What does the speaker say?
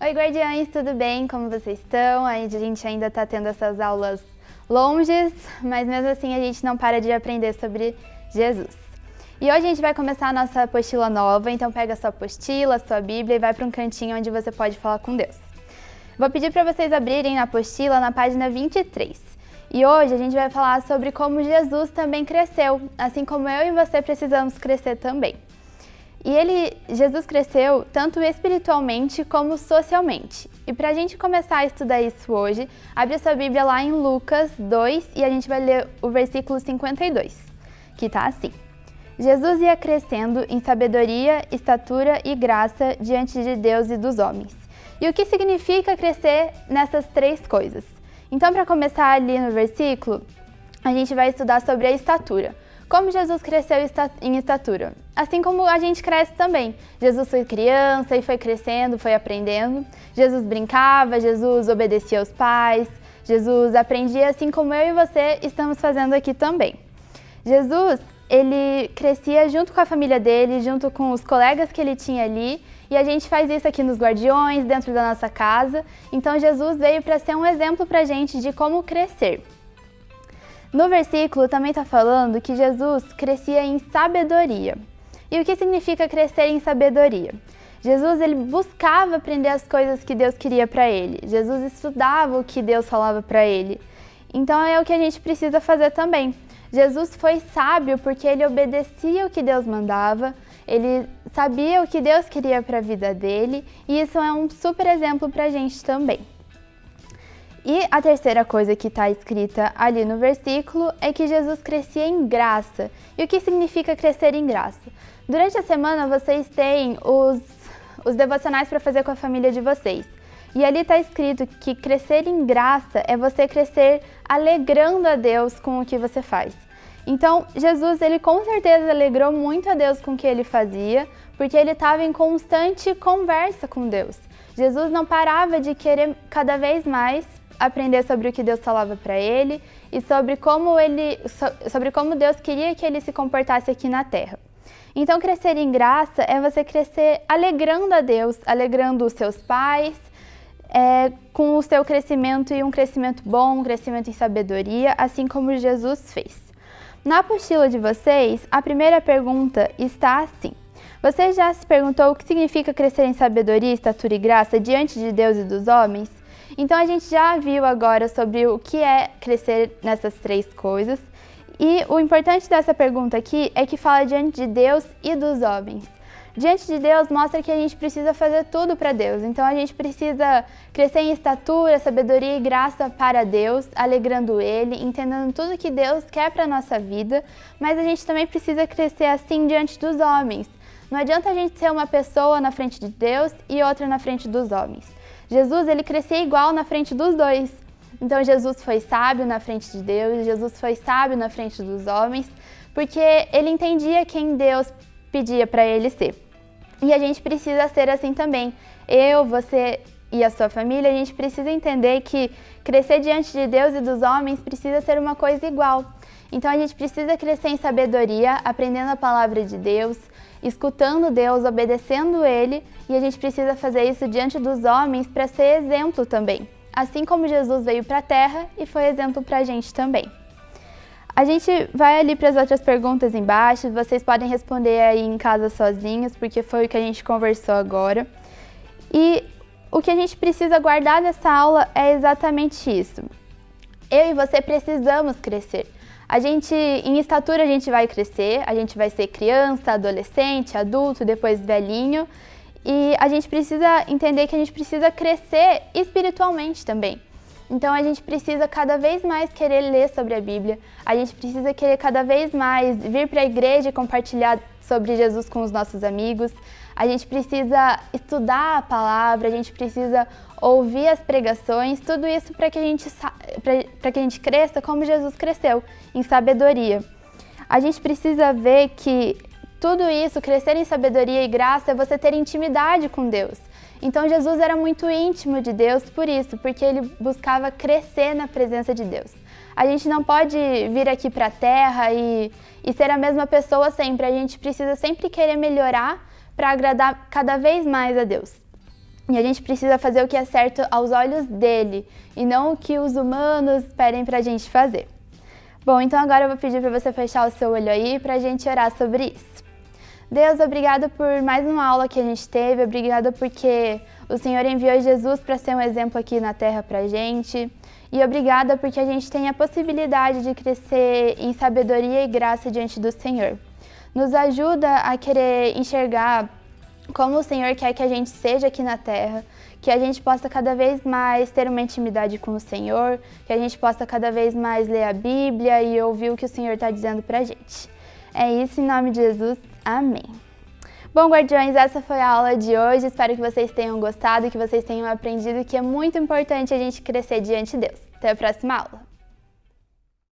Oi, guardiães, tudo bem? Como vocês estão? A gente ainda está tendo essas aulas longes, mas mesmo assim a gente não para de aprender sobre Jesus. E hoje a gente vai começar a nossa apostila nova, então pega a sua apostila, a sua Bíblia e vai para um cantinho onde você pode falar com Deus. Vou pedir para vocês abrirem a apostila na página 23. E hoje a gente vai falar sobre como Jesus também cresceu, assim como eu e você precisamos crescer também. E Jesus cresceu tanto espiritualmente como socialmente. E para a gente começar a estudar isso hoje, abre a sua Bíblia lá em Lucas 2 e a gente vai ler o versículo 52, que está assim. Jesus ia crescendo em sabedoria, estatura e graça diante de Deus e dos homens. E o que significa crescer nessas três coisas? Então, para começar ali no versículo, a gente vai estudar sobre a estatura. Como Jesus cresceu em estatura? Assim como a gente cresce também. Jesus foi criança e foi crescendo, foi aprendendo. Jesus brincava, Jesus obedecia aos pais, Jesus aprendia assim como eu e você estamos fazendo aqui também. Jesus, ele crescia junto com a família dele, junto com os colegas que ele tinha ali, e a gente faz isso aqui nos Guardiões, dentro da nossa casa. Então Jesus veio para ser um exemplo para a gente de como crescer. No versículo também está falando que Jesus crescia em sabedoria. E o que significa crescer em sabedoria? Jesus ele buscava aprender as coisas que Deus queria para ele. Jesus estudava o que Deus falava para ele. Então é o que a gente precisa fazer também. Jesus foi sábio porque ele obedecia o que Deus mandava, ele sabia o que Deus queria para a vida dele, e isso é um super exemplo para a gente também. E a terceira coisa que está escrita ali no versículo é que Jesus crescia em graça. E o que significa crescer em graça? Durante a semana vocês têm os devocionais para fazer com a família de vocês. E ali está escrito que crescer em graça é você crescer alegrando a Deus com o que você faz. Então, Jesus, ele com certeza alegrou muito a Deus com o que ele fazia, porque ele estava em constante conversa com Deus. Jesus não parava de querer cada vez mais aprender sobre o que Deus falava para ele e sobre como Deus queria que ele se comportasse aqui na Terra. Então, crescer em graça é você crescer alegrando a Deus, alegrando os seus pais, com o seu crescimento e um crescimento bom, um crescimento em sabedoria, assim como Jesus fez. Na apostila de vocês, a primeira pergunta está assim. Você já se perguntou o que significa crescer em sabedoria, estatura e graça diante de Deus e dos homens? Então a gente já viu agora sobre o que é crescer nessas três coisas. E o importante dessa pergunta aqui é que fala diante de Deus e dos homens. Diante de Deus mostra que a gente precisa fazer tudo para Deus. Então a gente precisa crescer em estatura, sabedoria e graça para Deus, alegrando Ele, entendendo tudo que Deus quer para a nossa vida. Mas a gente também precisa crescer assim diante dos homens. Não adianta a gente ser uma pessoa na frente de Deus e outra na frente dos homens. Jesus, ele crescia igual na frente dos dois. Então Jesus foi sábio na frente de Deus, Jesus foi sábio na frente dos homens, porque ele entendia quem Deus pedia para ele ser. E a gente precisa ser assim também. Eu, você e a sua família, a gente precisa entender que crescer diante de Deus e dos homens precisa ser uma coisa igual. Então a gente precisa crescer em sabedoria, aprendendo a palavra de Deus, escutando Deus, obedecendo Ele, e a gente precisa fazer isso diante dos homens para ser exemplo também. Assim como Jesus veio para a Terra e foi exemplo para a gente também. A gente vai ali para as outras perguntas embaixo, vocês podem responder aí em casa sozinhos, porque foi o que a gente conversou agora. E o que a gente precisa guardar dessa aula é exatamente isso. Eu e você precisamos crescer. Em estatura a gente vai crescer, a gente vai ser criança, adolescente, adulto, depois velhinho. E a gente precisa entender que a gente precisa crescer espiritualmente também. Então a gente precisa cada vez mais querer ler sobre a Bíblia, a gente precisa querer cada vez mais vir para a igreja e compartilhar sobre Jesus com os nossos amigos, a gente precisa estudar a palavra, a gente precisa ouvir as pregações, tudo isso para que a gente cresça como Jesus cresceu, em sabedoria. A gente precisa ver que tudo isso, crescer em sabedoria e graça, é você ter intimidade com Deus. Então Jesus era muito íntimo de Deus por isso, porque ele buscava crescer na presença de Deus. A gente não pode vir aqui para a Terra e ser a mesma pessoa sempre, a gente precisa sempre querer melhorar para agradar cada vez mais a Deus. E a gente precisa fazer o que é certo aos olhos dele e não o que os humanos pedem pra gente fazer. Bom, então agora eu vou pedir para você fechar o seu olho aí pra gente orar sobre isso. Deus, obrigado por mais uma aula que a gente teve, obrigado porque o Senhor enviou Jesus para ser um exemplo aqui na Terra pra gente. E obrigada porque a gente tem a possibilidade de crescer em sabedoria e graça diante do Senhor. Nos ajuda a querer enxergar como o Senhor quer que a gente seja aqui na Terra, que a gente possa cada vez mais ter uma intimidade com o Senhor, que a gente possa cada vez mais ler a Bíblia e ouvir o que o Senhor está dizendo pra gente. É isso, em nome de Jesus. Amém. Bom, guardiões, essa foi a aula de hoje. Espero que vocês tenham gostado e que vocês tenham aprendido que é muito importante a gente crescer diante de Deus. Até a próxima aula.